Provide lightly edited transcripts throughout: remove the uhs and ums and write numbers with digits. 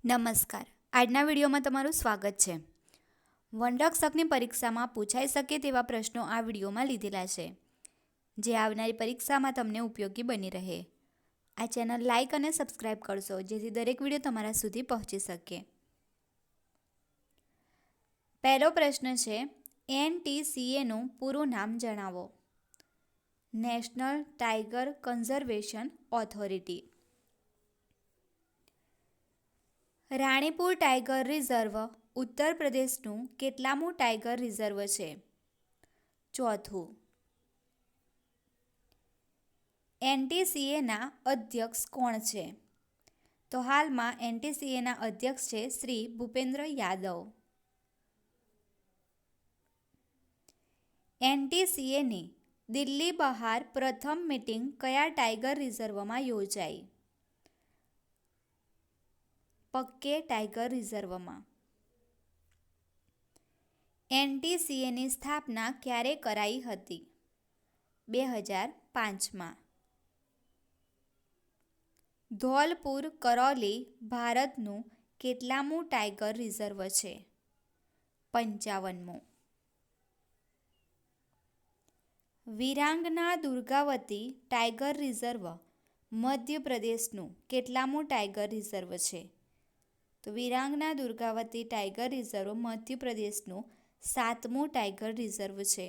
નમસ્કાર. આજના વિડીયોમાં તમારું સ્વાગત છે. વનરક્ષકની પરીક્ષામાં પૂછાઈ શકે તેવા પ્રશ્નો આ વિડીયોમાં લીધેલા છે, જે આવનારી પરીક્ષામાં તમને ઉપયોગી બની રહે. આ ચેનલ લાઇક અને સબસ્ક્રાઇબ કરશો, જેથી દરેક વિડીયો તમારા સુધી પહોંચી શકે. પહેલો પ્રશ્ન છે, NTCAનું પૂરું નામ જણાવો. National tiger conservation authority. Ranipur tiger reserve ઉત્તર પ્રદેશનું કેટલામું ટાઈગર રિઝર્વ છે? ચોથું. NTCAના અધ્યક્ષ કોણ છે? તો હાલમાં NTCAના અધ્યક્ષ છે શ્રી ભૂપેન્દ્ર યાદવ. NTCAની દિલ્હી બહાર પ્રથમ મીટિંગ કયા ટાઈગર રિઝર્વમાં યોજાઈ? પક્કે ટાઈગર રિઝર્વમાં. NTCAની સ્થાપના ક્યારે કરાઈ હતી? 2005માં. ધૌલપુર કરૌલી ભારતનું કેટલામું ટાઈગર રિઝર્વ છે? 55મું. વિરાંગના દુર્ગાવતી ટાઈગર રિઝર્વ મધ્યપ્રદેશનું કેટલામું ટાઈગર રિઝર્વ છે? તો વિરાંગના દુર્ગાવતી ટાઈગર રિઝર્વ મધ્યપ્રદેશનું 7મું ટાઈગર રિઝર્વ છે.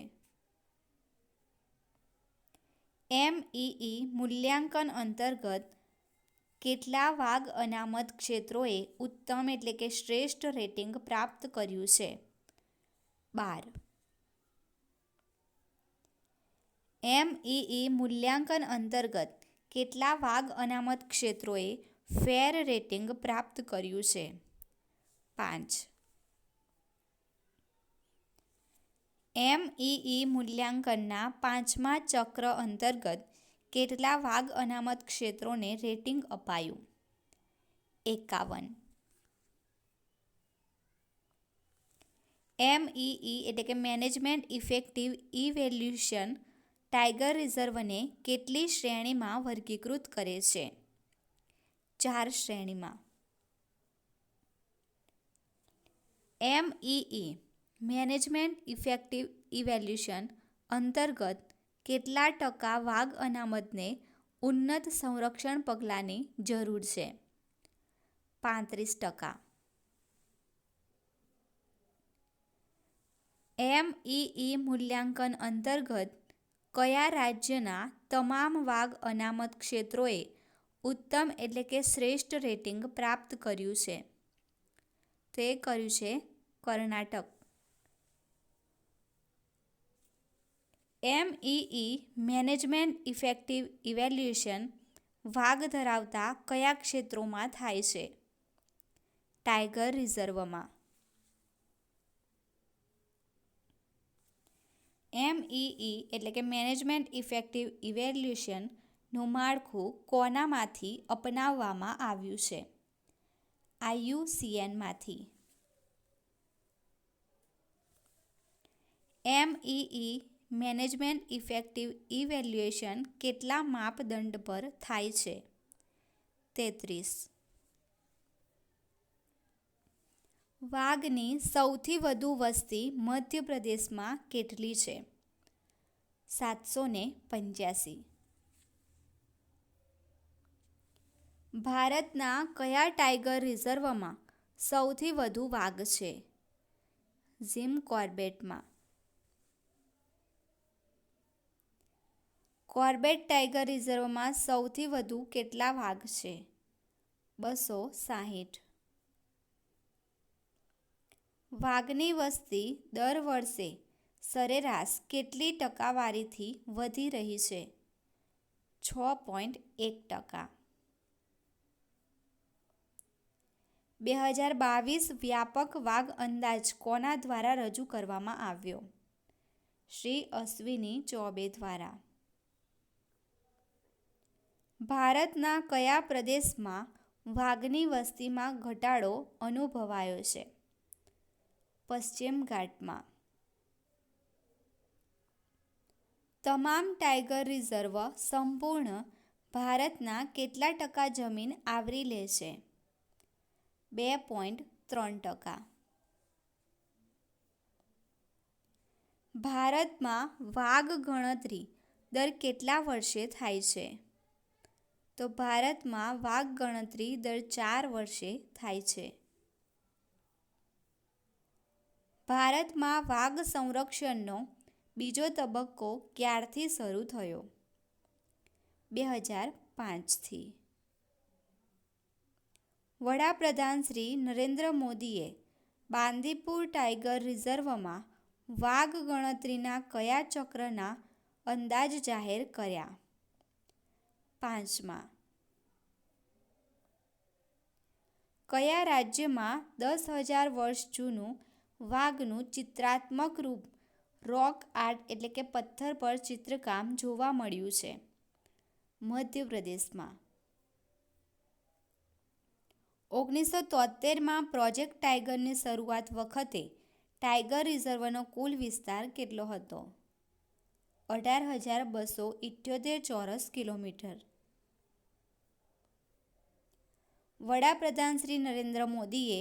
MEE મૂલ્યાંકન અંતર્ગત કેટલા વાઘ અનામત ક્ષેત્રોએ ઉત્તમ એટલે કે શ્રેષ્ઠ રેટિંગ પ્રાપ્ત કર્યું છે? 12. MEE મૂલ્યાંકન અંતર્ગત કેટલા વાઘ અનામત ક્ષેત્રોએ ફેર રેટિંગ પ્રાપ્ત કર્યું છે? 5. MEE મૂલ્યાંકનના 5મા ચક્ર અંતર્ગત કેટલા વાઘ અનામત ક્ષેત્રોને રેટિંગ અપાયું? 51. MEE એટલે કે મેનેજમેન્ટ ઇફેક્ટિવ ઇવેલ્યુશન ટાઈગર રિઝર્વને કેટલી શ્રેણીમાં વર્ગીકૃત કરે છે? 4 શ્રેણીમાં. MEE મેનેજમેન્ટ ઇફેક્ટિવ ઇવેલ્યુશન અંતર્ગત કેટલા ટકા વાઘ અનામતને ઉન્નત સંરક્ષણ પગલાંની જરૂર છે? 35%. MEE મૂલ્યાંકન અંતર્ગત કયા રાજ્યના તમામ વાઘ અનામત ક્ષેત્રોએ ઉત્તમ એટલે કે શ્રેષ્ઠ રેટિંગ પ્રાપ્ત કર્યું છે? તે કર્યું છે Karnataka. MEE management effective evaluation વાઘ ધરાવતા કયા ક્ષેત્રોમાં થાય છે? ટાઈગર રિઝર્વમાં. MEE એટલે કે મેનેજમેન્ટ ઇફેક્ટિવ ઇવેલ્યુશનનું માળખું કોનામાંથી અપનાવવામાં આવ્યું છે? IUCNમાંથી. MEE મેનેજમેન્ટ ઇફેક્ટિવ ઇવેલ્યુએશન કેટલા માપદંડ પર થાય છે? 33. વાઘની સૌથી વધુ વસ્તી મધ્યપ્રદેશમાં કેટલી છે? 785. ભારતના કયા ટાઈગર રિઝર્વમાં સૌથી વધુ વાઘ છે? જીમ કોર્બેટમાં. કોર્બેટ ટાઈગર રિઝર્વમાં સૌથી વધુ કેટલા વાઘ છે? 260. વાઘની વસ્તી દર વર્ષે સરેરાશ કેટલી ટકાવારીથી વધી રહી છે? 6.1%. 2022 વ્યાપક વાઘ અંદાજ કોના દ્વારા રજૂ કરવામાં આવ્યો? શ્રી અશ્વિની ચૌબે દ્વારા. ભારતના કયા પ્રદેશમાં વાઘની વસ્તીમાં ઘટાડો અનુભવાયો છે? પશ્ચિમ ઘાટમાં. તમામ ટાઈગર રિઝર્વ સંપૂર્ણ ભારતના કેટલા ટકા જમીન આવરી લે છે? 2.3%. ભારતમાં વાઘ ગણતરી દર કેટલા વર્ષે થાય છે? તો ભારતમાં વાઘ ગણતરી દર 4 વર્ષે થાય છે. ભારતમાં વાઘ સંરક્ષણનો બીજો તબક્કો ક્યારથી શરૂ થયો? 2005થી. વડાપ્રધાન શ્રી નરેન્દ્ર મોદીએ બાંદીપુર ટાઈગર રિઝર્વમાં વાઘ ગણતરીના કયા ચક્રના અંદાજ જાહેર કર્યા? 5મા. કયા રાજ્યમાં 10,000 વર્ષ જૂનું વાઘનું ચિત્રાત્મક રૂપ રોક આર્ટ એટલે કે પથ્થર પર ચિત્રકામ જોવા મળ્યું છે? મધ્યપ્રદેશમાં. 1973માં પ્રોજેક્ટ ટાઈગરની શરૂઆત વખતે ટાઈગર રિઝર્વનો કુલ વિસ્તાર કેટલો હતો? 18,278 ચોરસ કિલોમીટર. વડાપ્રધાન શ્રી નરેન્દ્ર મોદીએ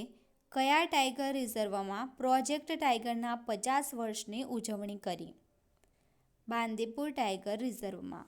કયા ટાઈગર રિઝર્વમાં પ્રોજેક્ટ ટાઈગરના 50 વર્ષની ઉજવણી કરી? બાંદીપુર ટાઈગર રિઝર્વમાં.